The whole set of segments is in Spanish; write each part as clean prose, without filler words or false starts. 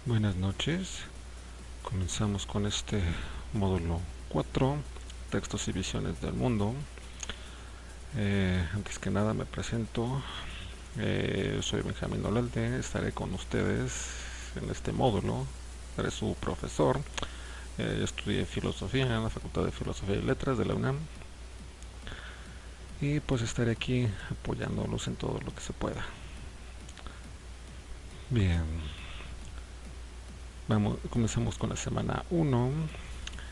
Buenas noches, comenzamos con este módulo 4, textos y visiones del mundo. Antes que nada me presento, soy Benjamín Olalde, estaré con ustedes en este módulo, seré su profesor. Estudié filosofía en la Facultad de Filosofía y Letras de la UNAM y pues estaré aquí apoyándolos en todo lo que se pueda. Bien, comenzamos con la semana 1,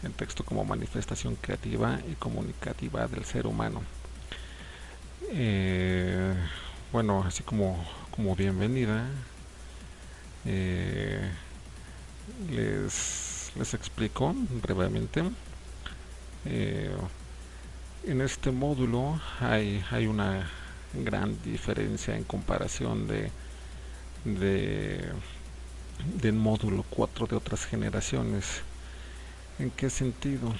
el texto como manifestación creativa y comunicativa del ser humano. Eh, bueno, así como bienvenida, eh, les explico brevemente. Eh, en este módulo hay una gran diferencia en comparación de, del módulo 4 de otras generaciones. ¿En qué sentido?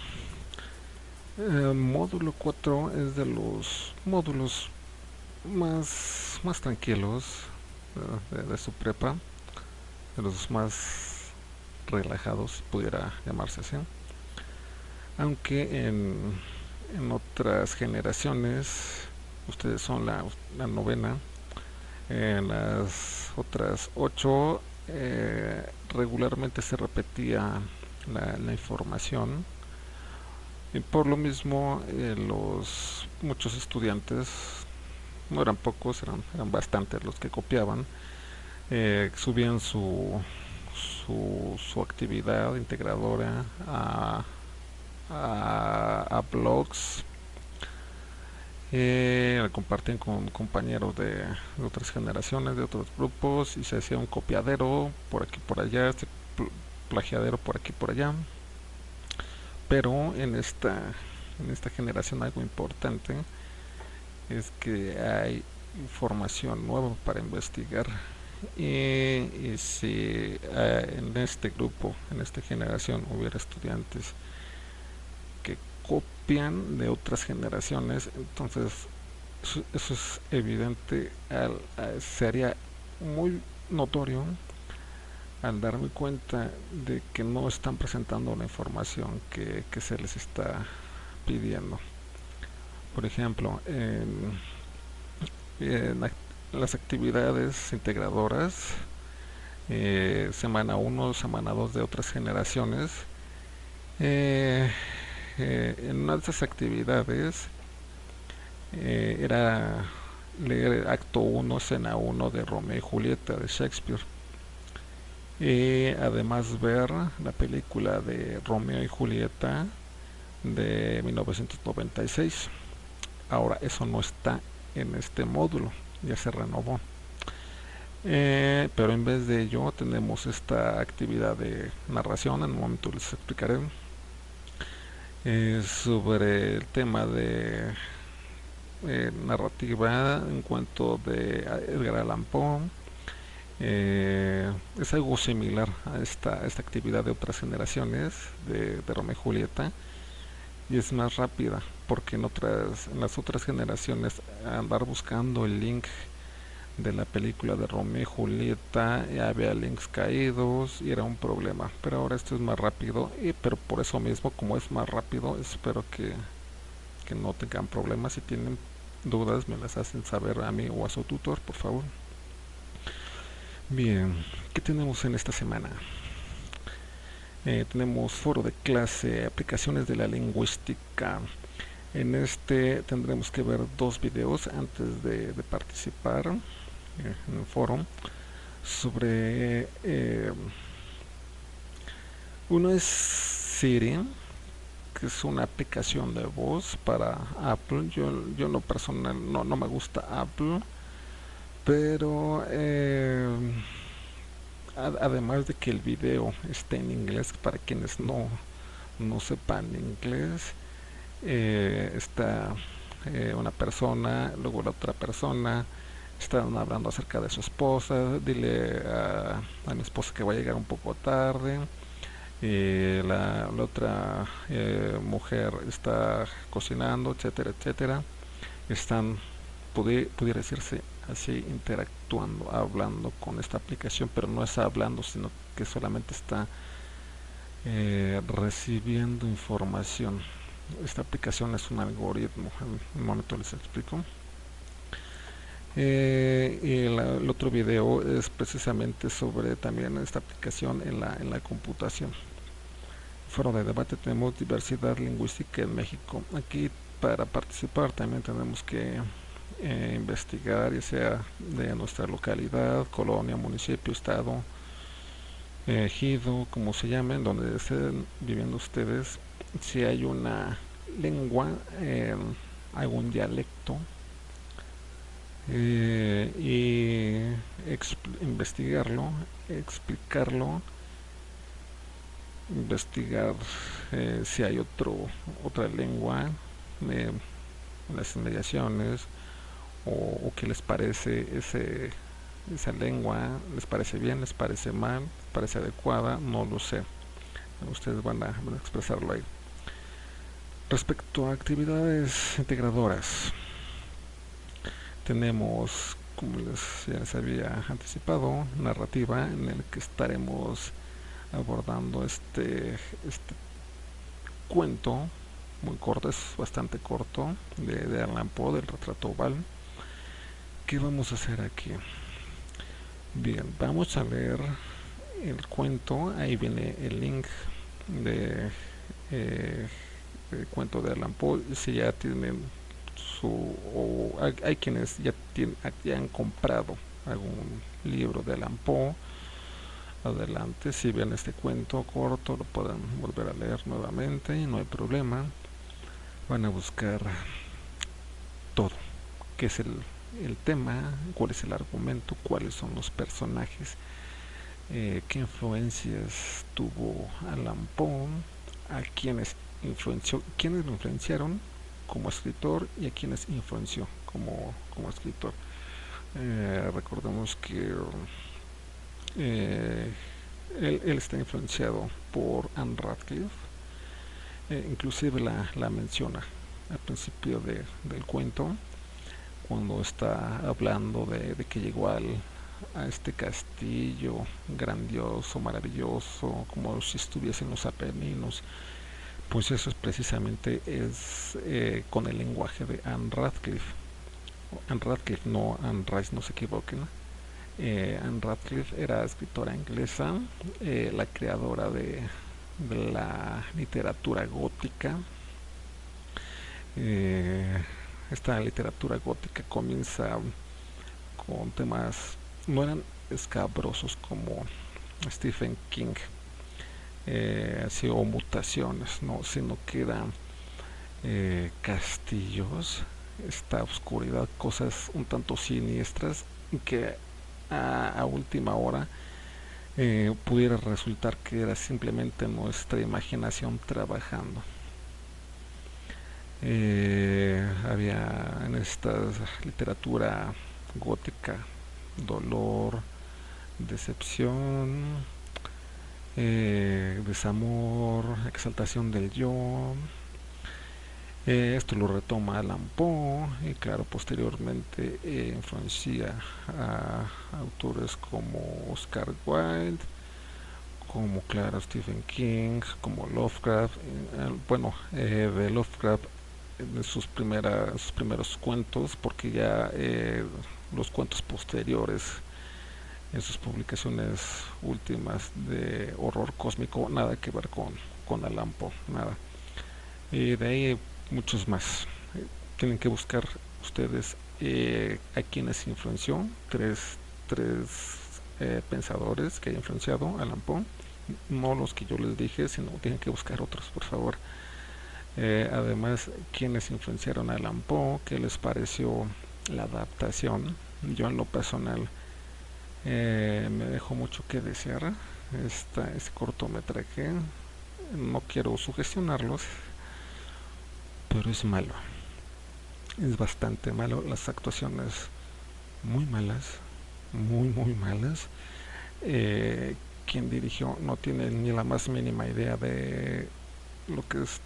El módulo 4 es de los módulos más tranquilos de su prepa, de los más relajados, si pudiera llamarse así. Aunque en otras generaciones, ustedes son la novena, en las otras 8 regularmente se repetía la información. Y por lo mismo, muchos estudiantes, no eran pocos, eran bastantes los que copiaban, subían su actividad integradora a blogs, la compartían con compañeros de otras generaciones, de otros grupos, y se hacía un copiadero por aquí por allá, plagiadero por aquí por allá. Pero en esta generación algo importante es que hay información nueva para investigar. Y si en este grupo, en esta generación, hubiera estudiantes que copian de otras generaciones, entonces eso es evidente, sería muy notorio al darme cuenta de que no están presentando la información que se les está pidiendo. Por ejemplo, en las actividades integradoras, semana 1, semana 2 de otras generaciones, en una de esas actividades era leer acto 1, escena 1 de Romeo y Julieta de Shakespeare. Y además ver la película de Romeo y Julieta de 1996. Ahora eso no está en este módulo, ya se renovó. Pero en vez de ello tenemos esta actividad de narración, en un momento les explicaré, sobre el tema de narrativa en cuanto de Edgar Allan Poe. Es algo similar a esta actividad de otras generaciones de Romeo y Julieta, y es más rápida porque en las otras generaciones andar buscando el link de la película de Romeo y Julieta había links caídos y era un problema, pero ahora esto es más rápido, pero por eso mismo, como es más rápido, espero que no tengan problemas. Si tienen dudas me las hacen saber a mí o a su tutor, por favor. Bien, ¿qué tenemos en esta semana? Tenemos foro de clase, aplicaciones de la lingüística. En este tendremos que ver dos videos antes de participar en el foro. Uno es Siri, que es una aplicación de voz para Apple. Yo en lo personal no me gusta Apple, pero además de que el video está en inglés, para quienes no sepan inglés, está una persona, luego la otra persona, están hablando acerca de su esposa, dile a mi esposa que va a llegar un poco tarde, la otra mujer está cocinando, etcétera, etcétera. Están, pudiera decirse, así interactuando, hablando con esta aplicación, pero no está hablando, sino que solamente está recibiendo información. Esta aplicación es un algoritmo, en un momento les explico. El otro video es precisamente sobre también esta aplicación en la computación. Foro de debate, tenemos diversidad lingüística en México. Aquí para participar también tenemos que investigar, ya sea de nuestra localidad, colonia, municipio, estado, ejido, como se llamen, donde estén viviendo ustedes, si hay una lengua, algún dialecto, y investigarlo, explicarlo, investigar si hay otra lengua en las inmediaciones, o qué les parece esa lengua, les parece bien, les parece mal, les parece adecuada, no lo sé. Ustedes van a expresarlo ahí. Respecto a actividades integradoras, tenemos, como ya les había anticipado, narrativa, en el que estaremos abordando este cuento muy corto, es bastante corto, de Allan Poe, del retrato oval. ¿Qué vamos a hacer aquí? Bien, vamos a leer el cuento. Ahí viene el link de el cuento de Allan Poe. Si ya tienen hay quienes ya han comprado algún libro de Allan Poe, adelante. Si ven este cuento corto, lo pueden volver a leer nuevamente y no hay problema. Van a buscar todo, qué es el tema, cuál es el argumento, cuáles son los personajes, qué influencias tuvo Allan Poe, a quienes lo influenciaron como escritor y a quienes influenció como escritor. Recordemos que él está influenciado por Anne Radcliffe, inclusive la menciona al principio del cuento, cuando está hablando de que llegó a este castillo grandioso, maravilloso, como si estuviese en los Apeninos. Pues eso es precisamente con el lenguaje de Anne Radcliffe. Anne Radcliffe, no Anne Rice, no se equivoquen. Anne Radcliffe era escritora inglesa, la creadora de la literatura gótica. Esta literatura gótica comienza con temas, no eran escabrosos como Stephen King, así, o mutaciones, no, sino que eran castillos, esta oscuridad, cosas un tanto siniestras que a última hora pudiera resultar que era simplemente nuestra imaginación trabajando. Había en esta literatura gótica dolor, decepción, desamor, exaltación del yo. Esto lo retoma Allan Poe y claro, posteriormente influencia a autores como Oscar Wilde, como claro Stephen King, como Lovecraft. De Lovecraft en sus primeros cuentos, porque ya los cuentos posteriores en sus publicaciones últimas de horror cósmico, nada que ver con Allan Poe, nada. Y de ahí muchos más. Tienen que buscar ustedes a quienes influenció, tres pensadores que haya influenciado a Allan Poe, no los que yo les dije, sino tienen que buscar otros, por favor. Además, quienes influenciaron a Allan Poe, qué les pareció la adaptación. Yo en lo personal me dejó mucho que desear este cortometraje. No quiero sugestionarlos, pero es malo, es bastante malo. Las actuaciones muy malas, muy malas. Quien dirigió no tiene ni la más mínima idea de lo que es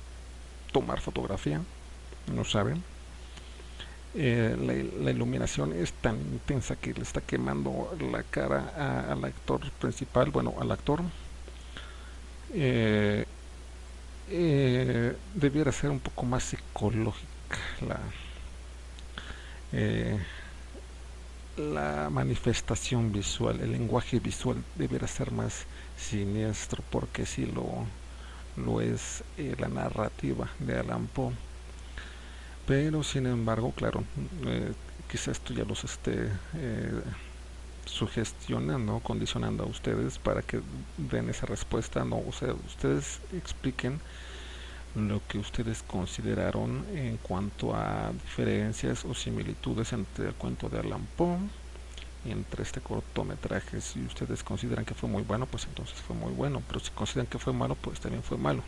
tomar fotografía, no saben. la iluminación es tan intensa que le está quemando la cara al actor principal, bueno, al actor. Eh, Debiera ser un poco más psicológica la, eh, la manifestación visual, el lenguaje visual debiera ser más siniestro, porque si lo es la narrativa de Allan Poe. Pero sin embargo, claro, quizás esto ya los esté sugestionando, condicionando a ustedes para que den esa respuesta. No, o sea, ustedes expliquen lo que ustedes consideraron en cuanto a diferencias o similitudes entre el cuento de Allan Poe y entre este cortometraje. Si ustedes consideran que fue muy bueno, pues entonces fue muy bueno, pero si consideran que fue malo, pues también fue malo.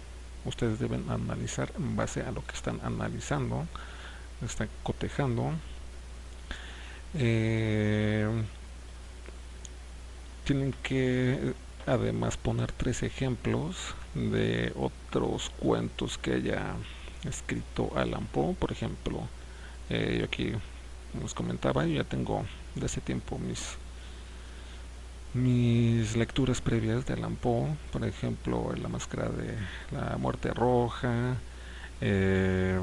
Ustedes deben analizar en base a lo que están analizando, están cotejando. eh, Tienen que además poner 3 ejemplos de otros cuentos que haya escrito Allan Poe. Por ejemplo, yo aquí les comentaba, yo ya tengo de hace tiempo mis lecturas previas de Allan Poe. Por ejemplo, La Máscara de la Muerte Roja, eh,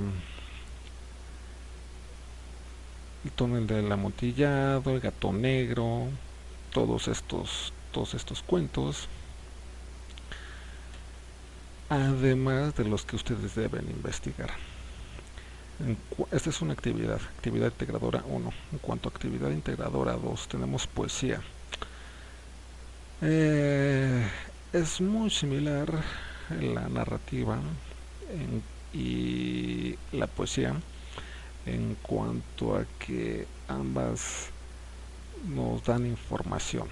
El Túnel del Amontillado, El Gato Negro, todos estos cuentos, además de los que ustedes deben investigar. Esta es una actividad integradora 1. En cuanto a actividad integradora 2, tenemos poesía. Eh, es muy similar la narrativa y la poesía en cuanto a que ambas nos dan información,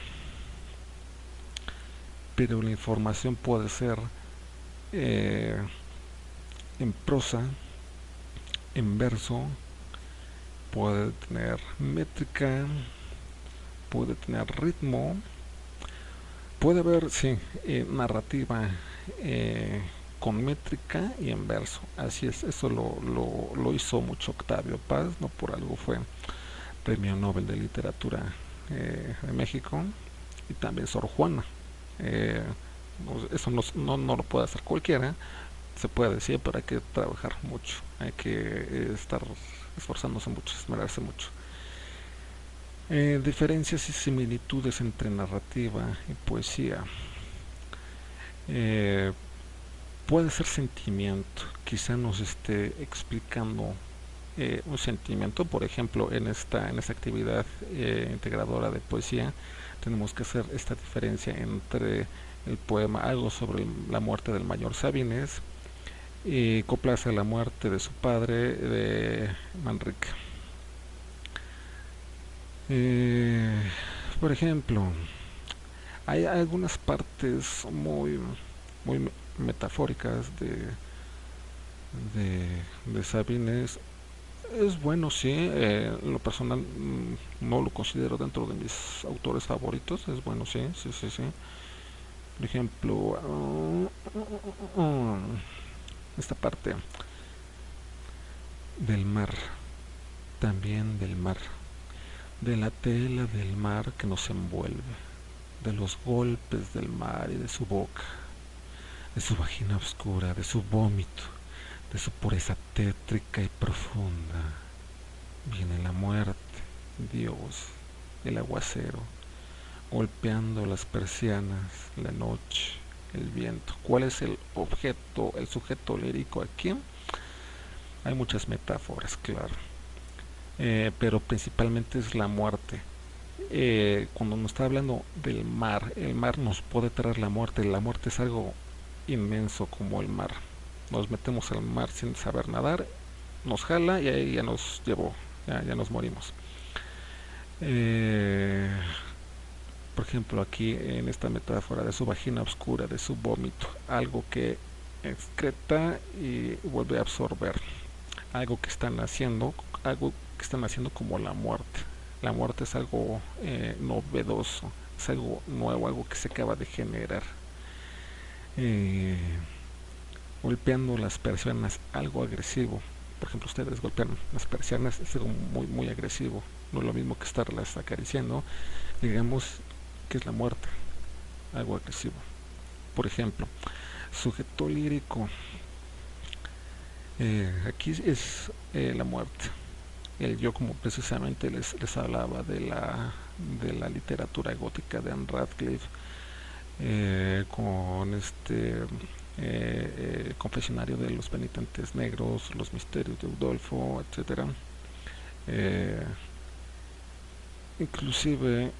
pero la información puede ser eh, en prosa, en verso, puede tener métrica, puede tener ritmo, puede haber, sí, narrativa con métrica y en verso. Así es, eso lo hizo mucho Octavio Paz, no por algo fue Premio Nobel de Literatura de México, y también Sor Juana. Eh, Eso no lo puede hacer cualquiera, se puede decir, pero hay que trabajar mucho, hay que estar esforzándose mucho, esmerarse mucho. Diferencias y similitudes entre narrativa y poesía. Eh, Puede ser sentimiento, quizá nos esté explicando un sentimiento. Por ejemplo, en esta actividad integradora de poesía tenemos que hacer esta diferencia entre el poema Algo sobre la muerte del mayor Sabines y Coplas a la muerte de su padre de Manrique. Eh, por ejemplo, hay algunas partes muy metafóricas de Sabines. Es bueno, sí, lo personal no lo considero dentro de mis autores favoritos. Es bueno, sí, sí, sí, sí. Por ejemplo, esta parte del mar, también del mar, de la tela del mar que nos envuelve, de los golpes del mar y de su boca, de su vagina oscura, de su vómito, de su pureza tétrica y profunda. Viene la muerte, Dios, el aguacero, golpeando las persianas, la noche, el viento. ¿Cuál es el objeto, el sujeto lírico aquí? Hay muchas metáforas, claro, pero principalmente es la muerte. Cuando nos está hablando del mar, el mar nos puede traer la muerte. La muerte es algo inmenso como el mar. Nos metemos al mar sin saber nadar, nos jala y ahí ya nos llevó, ya nos morimos. Eh, por ejemplo, aquí en esta metáfora de su vagina oscura, de su vómito, algo que excreta y vuelve a absorber, algo que están haciendo como la muerte. La muerte es algo novedoso, es algo nuevo, algo que se acaba de generar. Eh, Golpeando las personas, algo agresivo. por ejemplo, ustedes golpean las persianas, es algo muy agresivo. No es lo mismo que estarlas acariciando, digamos que es la muerte, algo agresivo. Por ejemplo, sujeto lírico, aquí es la muerte. Yo, como precisamente les hablaba de la literatura gótica de Anne Radcliffe, con confesionario de los penitentes negros, los misterios de Udolfo, etcétera. Eh, Inclusive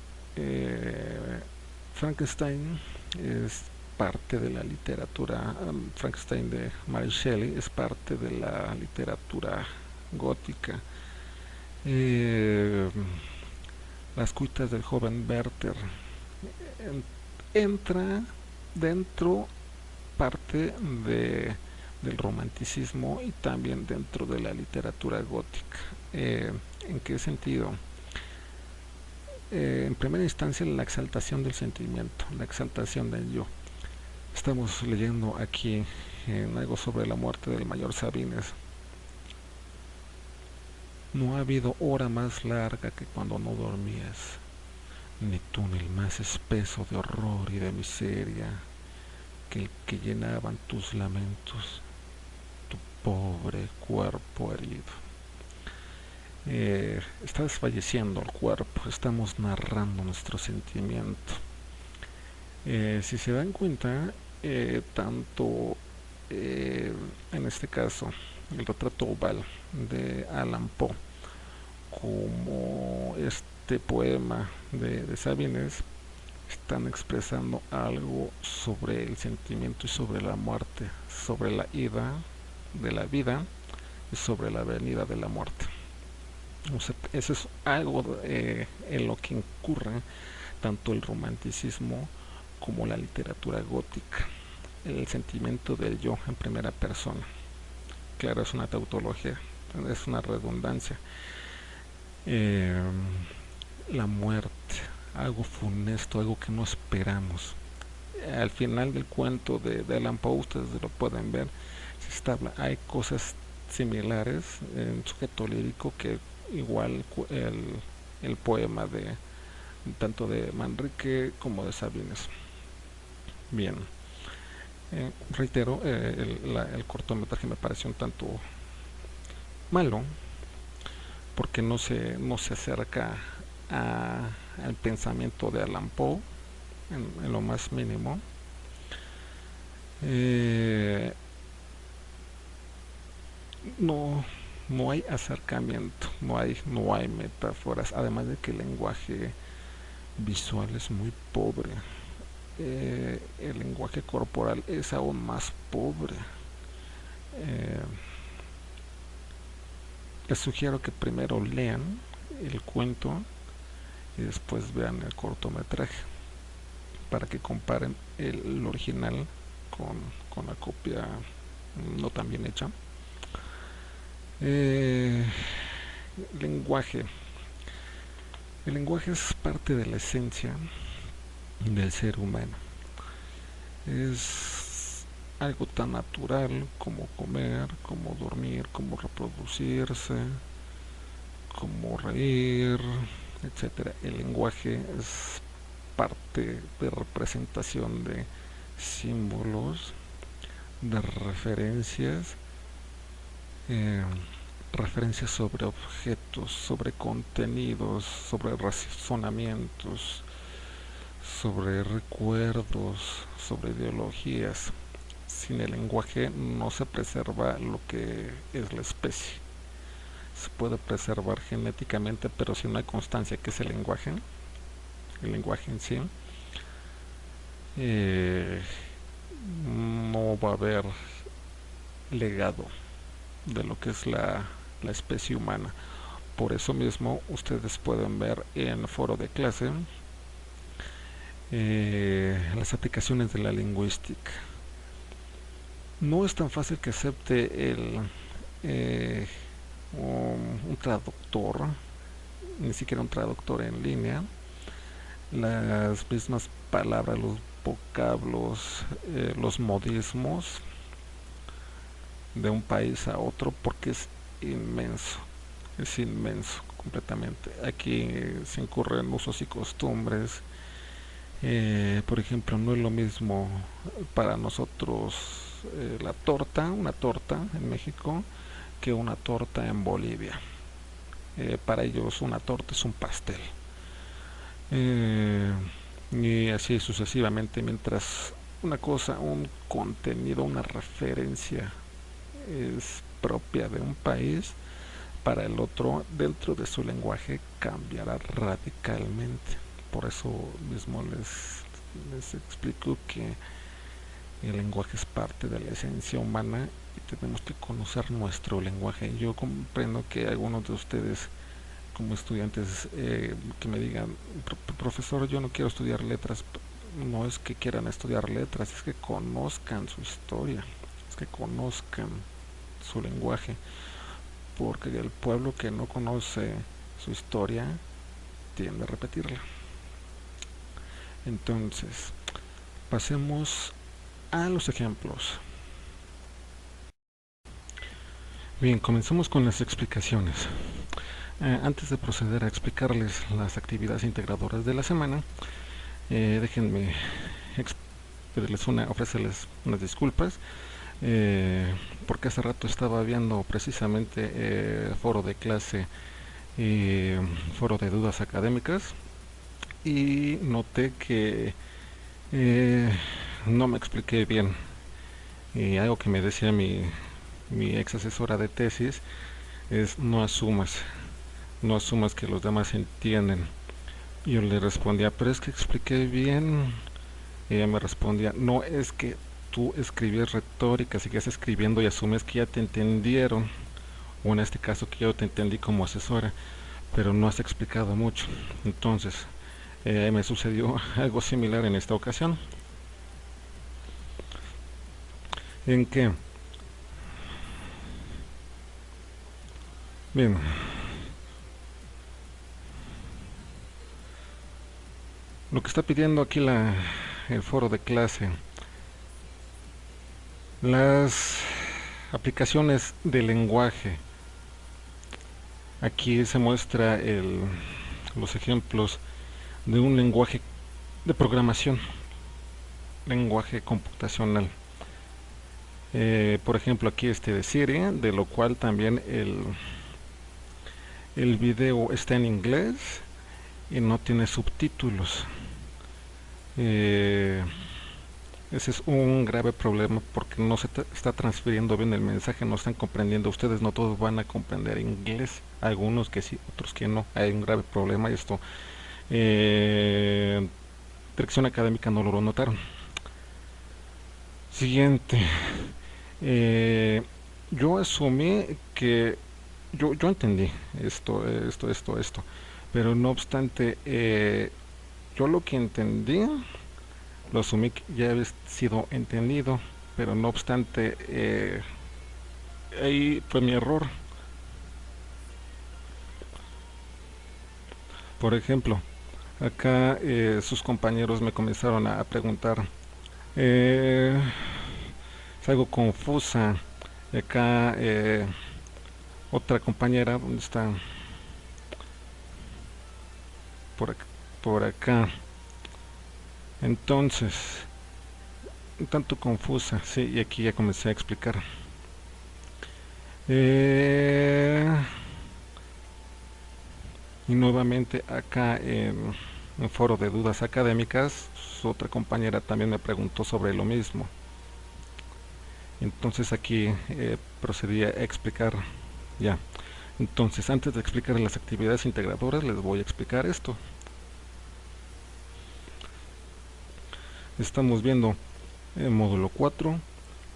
Frankenstein es parte de la literatura, Frankenstein de Mary Shelley es parte de la literatura gótica. Eh, las cuitas del joven Werther entra dentro parte del romanticismo y también dentro de la literatura gótica. ¿En qué sentido? En primera instancia, la exaltación del sentimiento, la exaltación del yo. Estamos leyendo aquí algo sobre la muerte del mayor Sabines. No ha habido hora más larga que cuando no dormías, ni túnel más espeso de horror y de miseria que el que llenaban tus lamentos, tu pobre cuerpo herido. Está desfalleciendo el cuerpo, estamos narrando nuestro sentimiento. Si se dan cuenta, tanto en este caso el retrato oval de Allan Poe como este poema de Sabines están expresando algo sobre el sentimiento y sobre la muerte, sobre la ida de la vida y sobre la venida de la muerte. O sea, eso es algo en lo que incurre tanto el romanticismo como la literatura gótica, el sentimiento del yo en primera persona. Claro, es una tautología, es una redundancia. Eh, la muerte, algo funesto, algo que no esperamos. Al final del cuento de Allan Poe, ustedes lo pueden ver, hay cosas similares en sujeto lírico que igual el poema de tanto de Manrique como de Sabines. Bien, reitero, el cortometraje me pareció un tanto malo porque no se acerca al pensamiento de Allan Poe en lo más mínimo. No, no hay acercamiento, no hay metáforas, además de que el lenguaje visual es muy pobre. El lenguaje corporal es aún más pobre. Eh, Les sugiero que primero lean el cuento y después vean el cortometraje para que comparen el original con la copia no tan bien hecha. Lenguaje. El lenguaje es parte de la esencia del ser humano. Es algo tan natural como comer, como dormir, como reproducirse, como reír, etcétera. El lenguaje es parte de representación de símbolos, de referencias, referencias sobre objetos, sobre contenidos, sobre razonamientos, sobre recuerdos, sobre ideologías. Sin el lenguaje no se preserva lo que es la especie. Se puede preservar genéticamente, pero si no hay constancia que es el lenguaje en sí, no va a haber legado de lo que es la especie humana. Por eso mismo ustedes pueden ver en el foro de clase las aplicaciones de la lingüística. No es tan fácil que acepte un traductor, ni siquiera un traductor en línea, las mismas palabras, los vocablos, los modismos de un país a otro, porque es inmenso, es inmenso completamente. Aquí se incurren usos y costumbres. Por ejemplo, no es lo mismo para nosotros la torta, una torta en México, que una torta en Bolivia. Para ellos una torta es un pastel. Eh, y así sucesivamente, mientras una cosa, un contenido, una referencia es propia de un país, para el otro, dentro de su lenguaje, cambiará radicalmente. Por eso mismo les explico que el lenguaje es parte de la esencia humana y tenemos que conocer nuestro lenguaje. Yo comprendo que algunos de ustedes como estudiantes que me digan, profesor, yo no quiero estudiar letras. No es que quieran estudiar letras, es que conozcan su historia, es que conozcan su lenguaje, porque el pueblo que no conoce su historia tiende a repetirla. Entonces, pasemos a los ejemplos. Bien, comenzamos con las explicaciones. Antes de proceder a explicarles las actividades integradoras de la semana, déjenme ofrecerles unas disculpas, porque hace rato estaba viendo precisamente foro de clase y foro de dudas académicas y noté que no me expliqué bien, y algo que me decía mi ex asesora de tesis es no asumas que los demás entienden. Y yo le respondía, pero es que expliqué bien. Y ella me respondía, no, es que tú escribes retórica, sigues escribiendo y asumes que ya te entendieron, o en este caso que yo te entendí como asesora, pero no has explicado mucho. Entonces, me sucedió algo similar en esta ocasión, en que, bien, lo que está pidiendo aquí el foro de clase, las aplicaciones de lenguaje. Aquí se muestra los ejemplos de un lenguaje de programación, lenguaje computacional. Por ejemplo, aquí este de Siri, de lo cual también el video está en inglés y no tiene subtítulos. Ese es un grave problema porque no se está transfiriendo bien el mensaje, no están comprendiendo. Ustedes no todos van a comprender inglés, algunos que sí, otros que no. Hay un grave problema y esto dirección académica no lo notaron. Siguiente. Yo asumí que yo entendí esto, pero no obstante, yo lo que entendí lo asumí que ya había sido entendido, pero no obstante, ahí fue mi error. Por ejemplo, acá sus compañeros me comenzaron a preguntar, eh, es algo confusa. Acá otra compañera, ¿dónde está? Por acá, por acá. Entonces, un tanto confusa, sí, y aquí ya comencé a explicar. Y nuevamente acá en foro de dudas académicas, otra compañera también me preguntó sobre lo mismo. Entonces aquí procedí a explicar ya. Entonces, antes de explicar las actividades integradoras, les voy a explicar esto. Estamos viendo el módulo 4,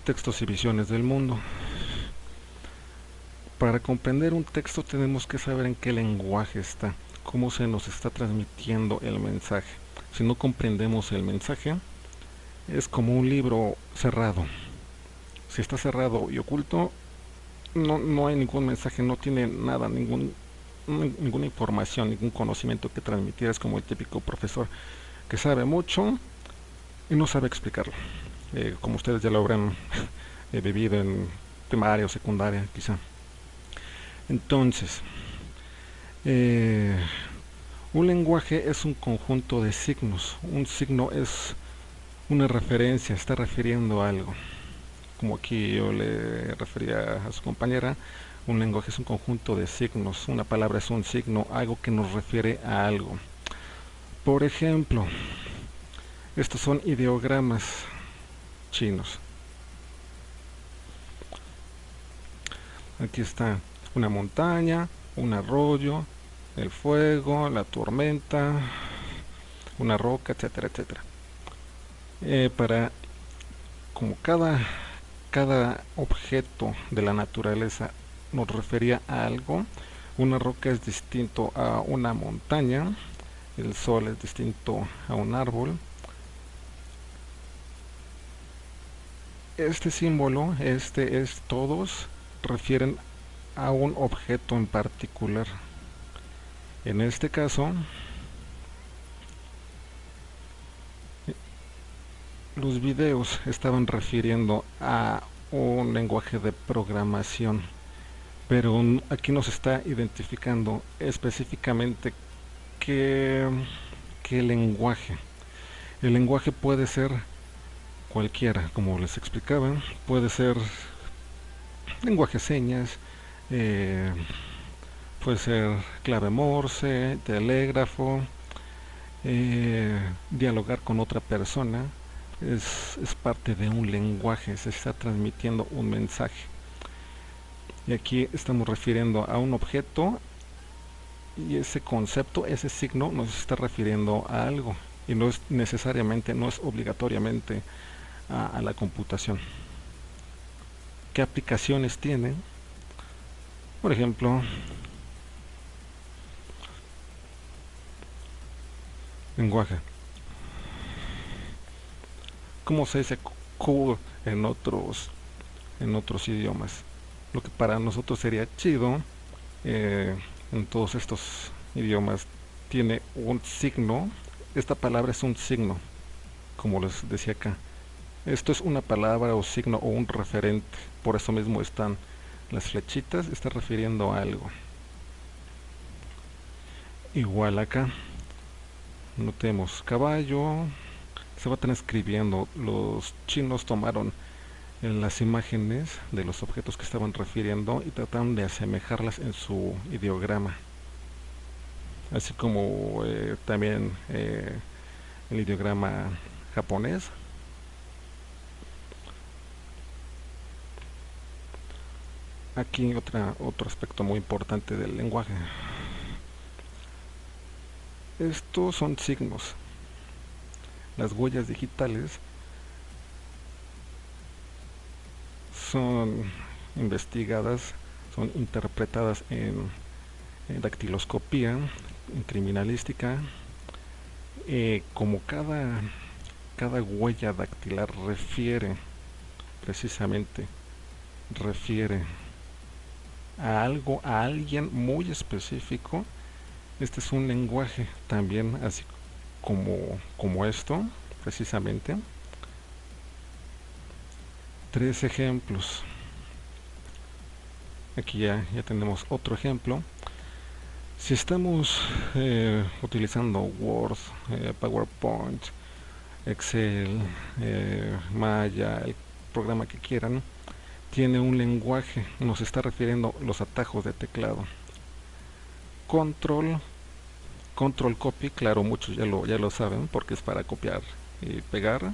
textos y visiones del mundo. Para comprender un texto tenemos que saber en qué lenguaje está, cómo se nos está transmitiendo el mensaje. Si no comprendemos el mensaje, es como un libro cerrado. Si está cerrado y oculto, no hay ningún mensaje, no tiene nada, ninguna información, ningún conocimiento que transmitir. Es como el típico profesor que sabe mucho y no sabe explicarlo. Como ustedes ya lo habrán vivido en primaria o secundaria, quizá. Entonces, eh, un lenguaje es un conjunto de signos. Un signo es una referencia, está refiriendo a algo. Como aquí yo le refería a su compañera, un lenguaje es un conjunto de signos. Una palabra es un signo, algo que nos refiere a algo. Por ejemplo, estos son ideogramas chinos. Aquí está una montaña, un arroyo, el fuego, la tormenta, una roca, etcétera, etcétera. Para como cada objeto de la naturaleza nos refería a algo, una roca es distinto a una montaña, el sol es distinto a un árbol. Este símbolo, todos refieren a un objeto en particular. En este caso, los videos estaban refiriendo a un lenguaje de programación, pero aquí nos está identificando específicamente qué, qué lenguaje. El lenguaje puede ser cualquiera, como les explicaba, puede ser lenguaje de señas, eh, puede ser clave Morse, telégrafo, dialogar con otra persona. Es parte de un lenguaje, se está transmitiendo un mensaje. Y aquí estamos refiriendo a un objeto y ese concepto, ese signo nos está refiriendo a algo y no es necesariamente, no es obligatoriamente a la computación. ¿Qué aplicaciones tiene? Por ejemplo, lenguaje. ¿Cómo se dice cool en otros idiomas? Lo que para nosotros sería chido, en todos estos idiomas tiene un signo. Esta palabra es un signo, como les decía acá. Esto es una palabra o signo o un referente. Por eso mismo están las flechitas, está refiriendo a algo. Igual acá, notemos caballo, se va transcribiendo. Los chinos tomaron las imágenes de los objetos que estaban refiriendo y trataron de asemejarlas en su ideograma. Así como también el ideograma japonés. Aquí otro aspecto muy importante del lenguaje. Estos son signos. Las huellas digitales son investigadas, son interpretadas en dactiloscopía, en criminalística, como cada huella dactilar precisamente refiere a algo, a alguien muy específico. Este es un lenguaje también, así como esto, precisamente. 3 ejemplos. Aquí ya tenemos otro ejemplo. Si estamos utilizando Word, PowerPoint, Excel, Maya, el programa que quieran, tiene un lenguaje, nos está refiriendo los atajos de teclado. Control copy, claro, muchos ya lo saben porque es para copiar y pegar.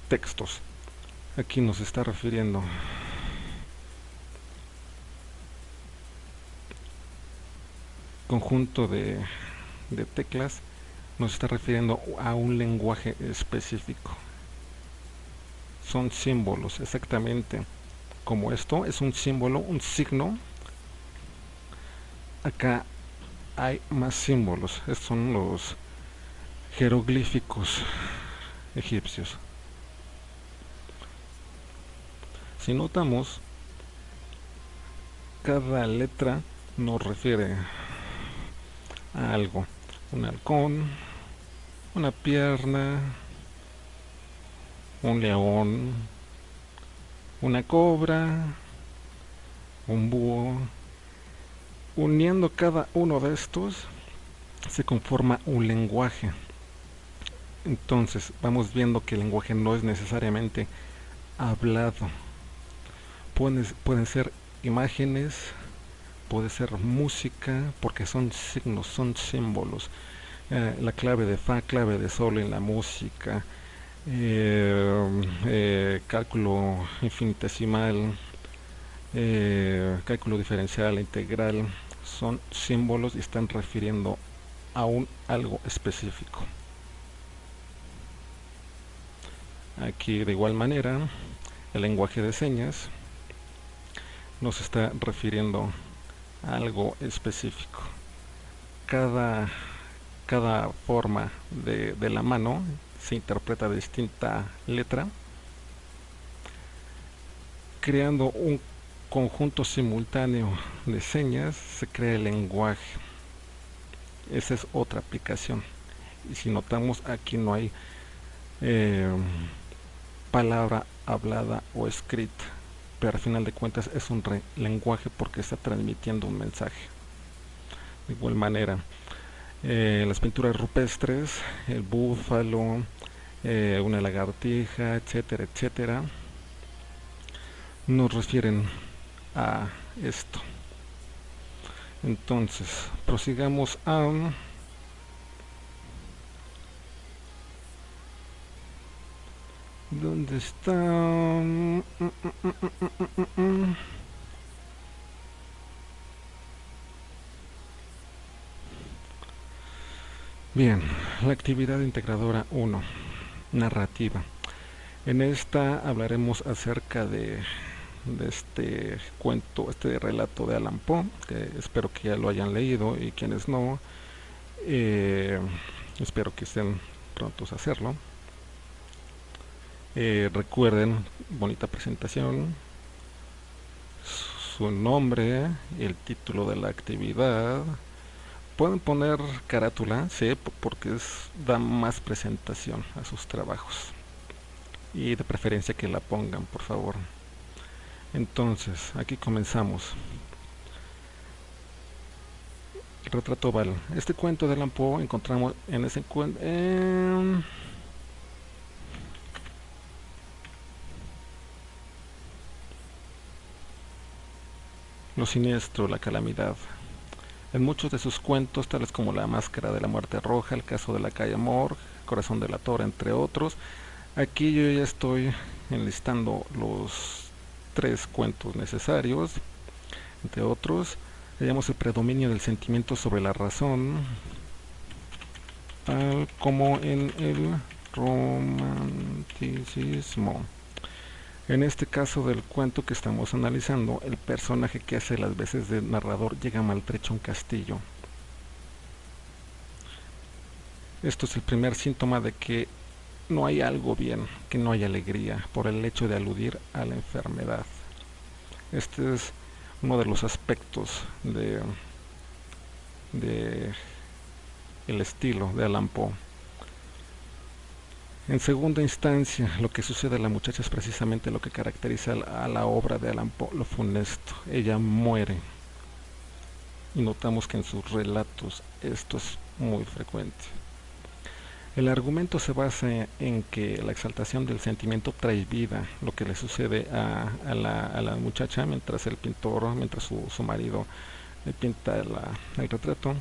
Textos, aquí nos está refiriendo conjunto de teclas, nos está refiriendo a un lenguaje específico. Son símbolos, exactamente como esto es un símbolo, un signo. Acá hay más símbolos, estos son los jeroglíficos egipcios. Si notamos, cada letra nos refiere a algo. Un halcón, una pierna, un león, una cobra, un búho. Uniendo cada uno de estos se conforma un lenguaje. Entonces vamos viendo que el lenguaje no es necesariamente hablado. Pueden ser imágenes, puede ser música, porque son signos, son símbolos. La clave de fa, clave de sol en la música, cálculo infinitesimal, cálculo diferencial, integral, son símbolos y están refiriendo a algo específico. Aquí de igual manera el lenguaje de señas nos está refiriendo a algo específico. Cada forma de la mano se interpreta de distinta letra, creando un conjunto simultáneo de señas. Se crea el lenguaje. Esa es otra aplicación. Y si notamos, aquí no hay palabra hablada o escrita, pero al final de cuentas es un lenguaje porque está transmitiendo un mensaje. De igual manera, las pinturas rupestres, el búfalo, una lagartija, etcétera, etcétera, nos refieren a esto. Entonces, prosigamos a ¿dónde está? Bien, la actividad integradora 1, narrativa. En esta hablaremos acerca de este cuento, este relato de Allan Poe, que espero que ya lo hayan leído, y quienes no, espero que estén prontos a hacerlo. Recuerden, bonita presentación, su nombre, el título de la actividad. Pueden poner carátula, sí, porque da más presentación a sus trabajos. Y de preferencia que la pongan, por favor. Entonces, aquí comenzamos. El retrato oval. Este cuento de Allan Poe encontramos en ese cuento. Lo siniestro, la calamidad. En muchos de sus cuentos, tales como La máscara de la muerte roja, El caso de la calle Morgue, Corazón de la Tora, entre otros, aquí yo ya estoy enlistando los 3 cuentos necesarios. Entre otros, hallamos el predominio del sentimiento sobre la razón, tal como en el romanticismo. En este caso del cuento que estamos analizando, el personaje que hace las veces de narrador llega maltrecho a un castillo. Esto es el primer síntoma de que no hay algo bien, que no hay alegría, por el hecho de aludir a la enfermedad. Este es uno de los aspectos de el estilo de Allan Poe. En segunda instancia, lo que sucede a la muchacha es precisamente lo que caracteriza a la obra de Allan Poe, lo funesto. Ella muere. Y notamos que en sus relatos esto es muy frecuente. El argumento se basa en que la exaltación del sentimiento trae vida, lo que le sucede a la muchacha mientras el pintor, mientras su marido le pinta el retrato,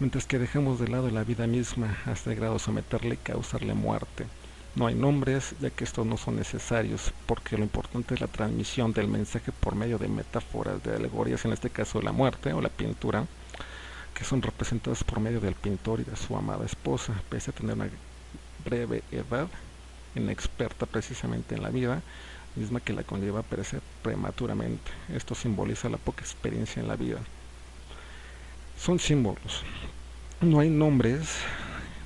mientras que dejamos de lado la vida misma hasta el grado de someterle y causarle muerte. No hay nombres, ya que estos no son necesarios, porque lo importante es la transmisión del mensaje por medio de metáforas, de alegorías, en este caso la muerte o la pintura, que son representadas por medio del pintor y de su amada esposa, pese a tener una breve edad, inexperta precisamente en la vida, misma que la conlleva a perecer prematuramente. Esto simboliza la poca experiencia en la vida. Son símbolos. No hay nombres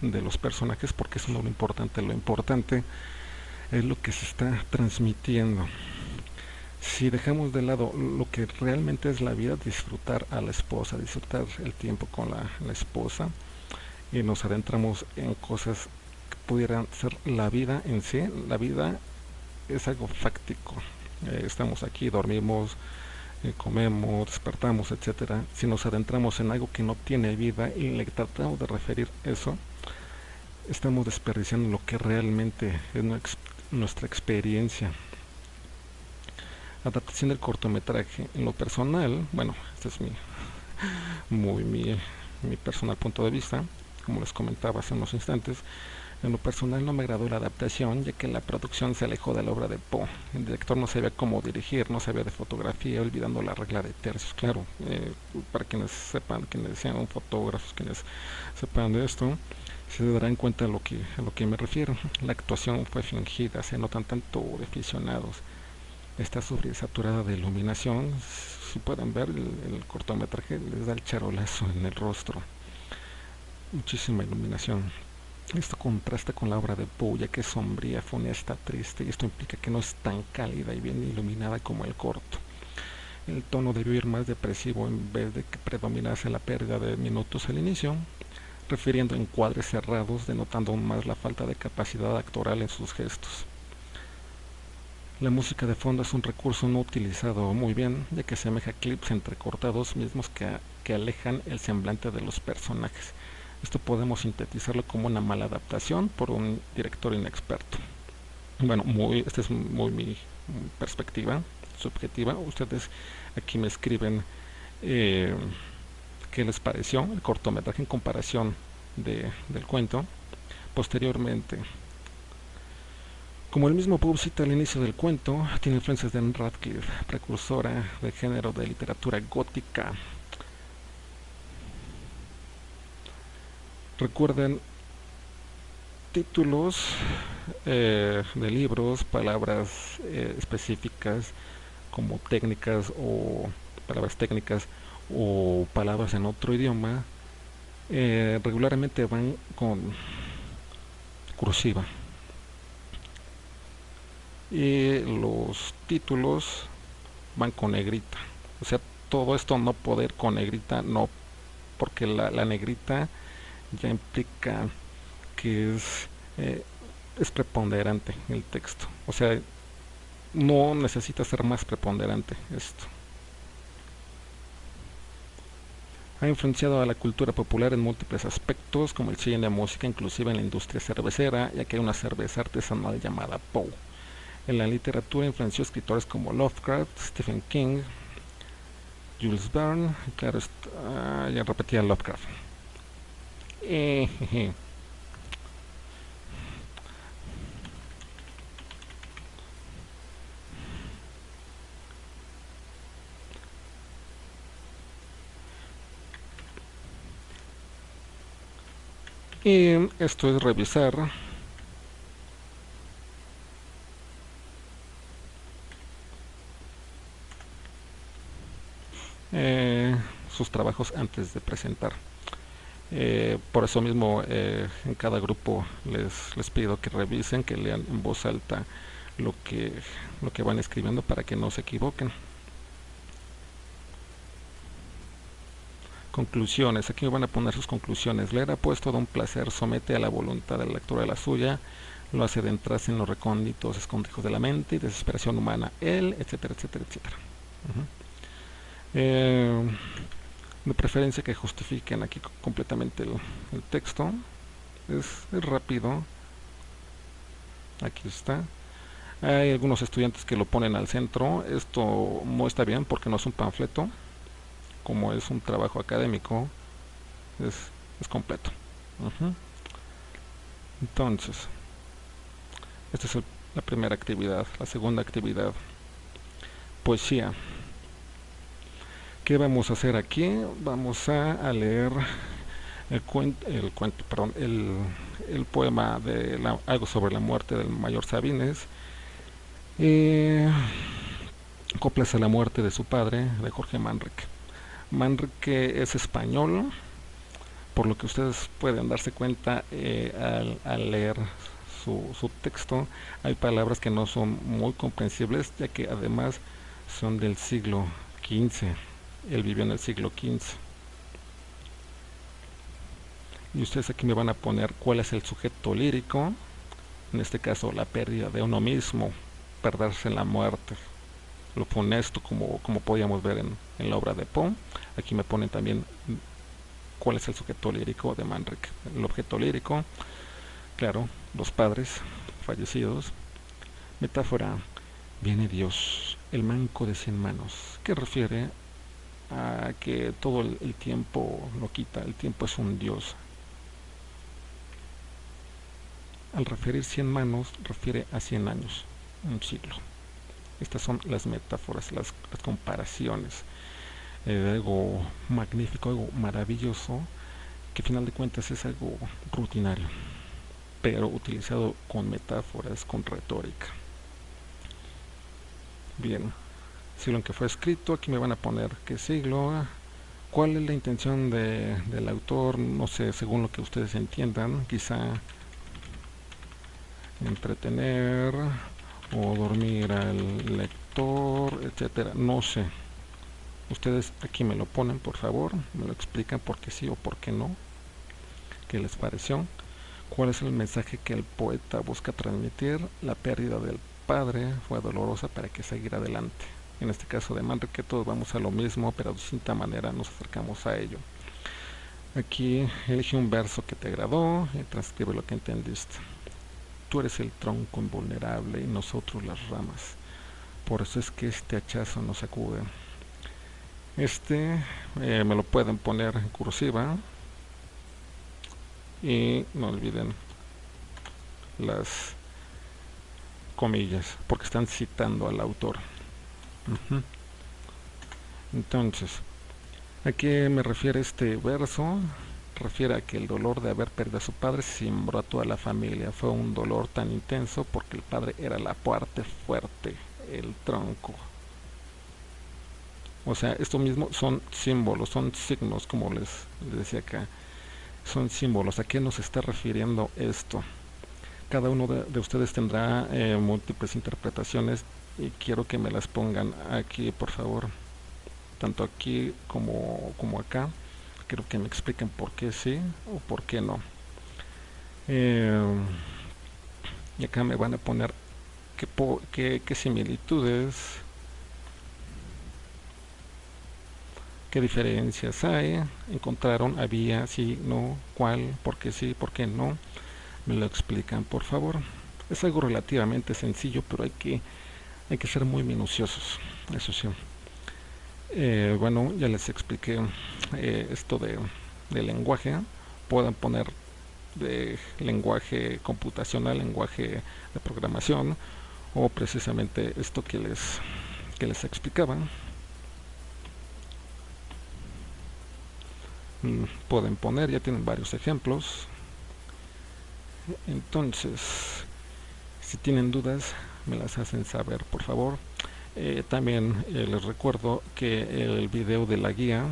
de los personajes porque eso no es lo importante. Lo importante es lo que se está transmitiendo. Si dejamos de lado lo que realmente es la vida, disfrutar a la esposa, disfrutar el tiempo con la esposa, y nos adentramos en cosas que pudieran ser la vida en sí. La vida es algo fáctico, estamos aquí, dormimos, comemos, despertamos, etcétera. Si nos adentramos en algo que no tiene vida y le tratamos de referir eso, estamos desperdiciando lo que realmente es nuestra experiencia. Adaptación del cortometraje. En lo personal, bueno, este es mi personal punto de vista, como les comentaba hace unos instantes. En lo personal no me agradó la adaptación, ya que la producción se alejó de la obra de Poe. El director no sabía cómo dirigir, no sabía de fotografía, olvidando la regla de tercios. Claro, para quienes sepan, quienes sean fotógrafos, quienes sepan de esto, se darán cuenta a lo que me refiero. La actuación fue fingida, se notan tanto de aficionados. Está sobresaturada de iluminación. Si pueden ver, el cortometraje les da el charolazo en el rostro. Muchísima iluminación. Esto contrasta con la obra de Poe, ya que es sombría, funesta, triste, y esto implica que no es tan cálida y bien iluminada como el corto. El tono debió ir más depresivo en vez de que predominase la pérdida de minutos al inicio, refiriendo a encuadres cerrados, denotando aún más la falta de capacidad actoral en sus gestos. La música de fondo es un recurso no utilizado muy bien, ya que asemeja clips entrecortados mismos que alejan el semblante de los personajes. Esto podemos sintetizarlo como una mala adaptación por un director inexperto. Bueno, esta es muy mi perspectiva subjetiva. Ustedes aquí me escriben qué les pareció el cortometraje en comparación del cuento. Posteriormente, como el mismo Poe cita al inicio del cuento, tiene influencias de Anne Radcliffe, precursora del género de literatura gótica. Recuerden títulos de libros, palabras específicas como técnicas o palabras técnicas o palabras en otro idioma, regularmente van con cursiva. Y los títulos van con negrita. O sea, todo esto no poder con negrita, no, porque la negrita ya implica que es preponderante el texto. O sea, no necesita ser más preponderante esto. Ha influenciado a la cultura popular en múltiples aspectos, como el cine de música, inclusive en la industria cervecera, ya que hay una cerveza artesanal llamada Poe. En la literatura influenció escritores como Lovecraft, Stephen King, Jules Verne, claro, ya repetía Lovecraft. Y esto es revisar sus trabajos antes de presentar. Por eso mismo en cada grupo les pido que revisen, que lean en voz alta lo que van escribiendo para que no se equivoquen. Conclusiones. Aquí van a poner sus conclusiones. Leer a Poe todo un placer, somete a la voluntad del lector a la suya, lo hace adentrarse en los recónditos escondidos de la mente y desesperación humana, él, etcétera, etcétera, etcétera. De preferencia que justifiquen aquí completamente el texto. Es rápido. Aquí está. Hay algunos estudiantes que lo ponen al centro. Esto no está bien porque no es un panfleto. Como es un trabajo académico, es completo. Entonces, esta es la primera actividad. La segunda actividad, poesía. ¿Qué vamos a hacer aquí? Vamos a leer el poema de algo sobre la muerte del mayor Sabines. Coplas a la muerte de su padre, de Jorge Manrique. Manrique es español, por lo que ustedes pueden darse cuenta al leer su texto. Hay palabras que no son muy comprensibles, ya que además son del siglo XV. Él vivió en el siglo XV. Y ustedes aquí me van a poner cuál es el sujeto lírico. En este caso, la pérdida de uno mismo, perderse en la muerte. lo funesto, como podíamos ver en la obra de Poe. Aquí me ponen también cuál es el sujeto lírico de Manrique. El objeto lírico, claro, los padres fallecidos. Metáfora: viene Dios, el manco de 100 manos, que refiere a que todo el tiempo lo quita, el tiempo es un Dios. Al referir 100 manos, refiere a 100 años, un siglo. Estas son las metáforas, las comparaciones de algo magnífico, algo maravilloso, que al final de cuentas es algo rutinario, pero utilizado con metáforas, con retórica. Bien, siglo en que fue escrito, aquí me van a poner qué siglo, cuál es la intención del autor, no sé, según lo que ustedes entiendan, quizá entretener o dormir al lector, etcétera, no sé. Ustedes aquí me lo ponen, por favor, me lo explican por qué sí o por qué no, qué les pareció, cuál es el mensaje que el poeta busca transmitir. La pérdida del padre fue dolorosa, para que seguir adelante. En este caso de Manrique todos vamos a lo mismo, pero de distinta manera nos acercamos a ello. Aquí elige un verso que te agradó y transcribe lo que entendiste. Tú eres el tronco invulnerable y nosotros las ramas. Por eso es que este hachazo nos sacude. Me lo pueden poner en cursiva. Y no olviden las comillas, porque están citando al autor. Entonces, ¿a qué me refiere este verso? Refiere a que el dolor de haber perdido a su padre cimbró a toda la familia. Fue un dolor tan intenso porque el padre era la parte fuerte, el tronco. O sea, esto mismo son símbolos, son signos, como les decía acá. Son símbolos. ¿A qué nos está refiriendo esto? Cada uno de ustedes tendrá múltiples interpretaciones y quiero que me las pongan aquí, por favor. Tanto aquí como acá. Quiero que me expliquen por qué sí o por qué no. Y acá me van a poner qué similitudes, qué diferencias hay, encontraron, había, sí, no, cuál, por qué sí, por qué no. Me lo explican, por favor. Es algo relativamente sencillo, pero hay que ser muy minuciosos, eso sí. Bueno, ya les expliqué esto de lenguaje. Pueden poner de lenguaje computacional, lenguaje de programación, o precisamente esto que les explicaba. Pueden poner, ya tienen varios ejemplos. Entonces, si tienen dudas, me las hacen saber, por favor. También les recuerdo que el video de la guía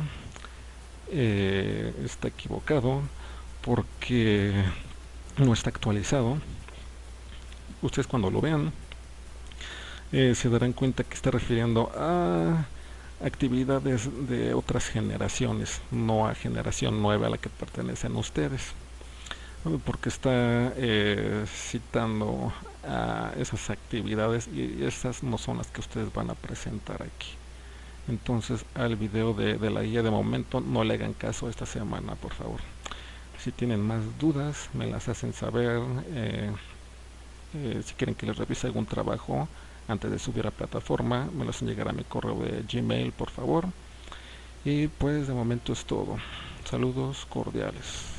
está equivocado porque no está actualizado. Ustedes cuando lo vean se darán cuenta que está refiriendo a actividades de otras generaciones, no a generación nueva a la que pertenecen ustedes, porque está citando a esas actividades y esas no son las que ustedes van a presentar aquí. Entonces al video de la guía de momento no le hagan caso esta semana, por favor. Si tienen más dudas me las hacen saber. Si quieren que les revise algún trabajo antes de subir a plataforma, me lo hacen llegar a mi correo de Gmail, por favor. Y pues de momento es todo. Saludos cordiales.